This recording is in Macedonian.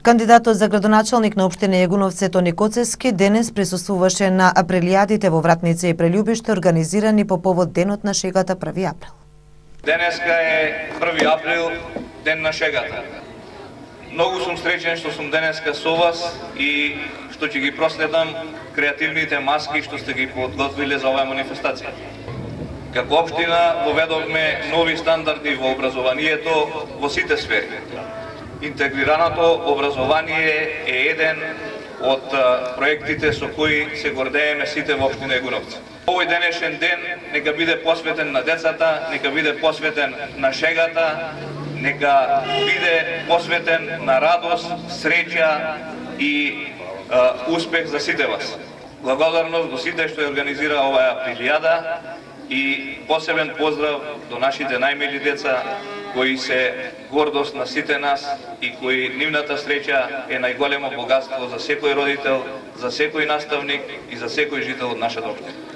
Кандидатот за градоначалник на општина Јагуновци Тони Коцевски денес присуствуваше на априлијадите во Вратница и Прелјубиште, организирани по повод денот на шегата 1 април. Денеска е 1 април, ден на шегата. Многу сум среќен што сум денеска со вас и што ќе ги проследам креативните маски што сте ги подготвиле за оваа манифестација. Како општина воведовме нови стандарди во образованието во сите сфери. Интегрираното образование е еден од проектите со кои се гордееме сите во општина Јагуновци. Овој денешен ден нека биде посветен на децата, нека биде посветен на шегата, нека биде посветен на радост, среќа и успех за сите вас. Благодарност до сите што ја организира оваа априлијада и посебен поздрав до нашите најмили деца кои се гордост на сите нас и кои нивната среќа е најголемо богатство за секој родител, за секој наставник и за секој жител од нашата општина.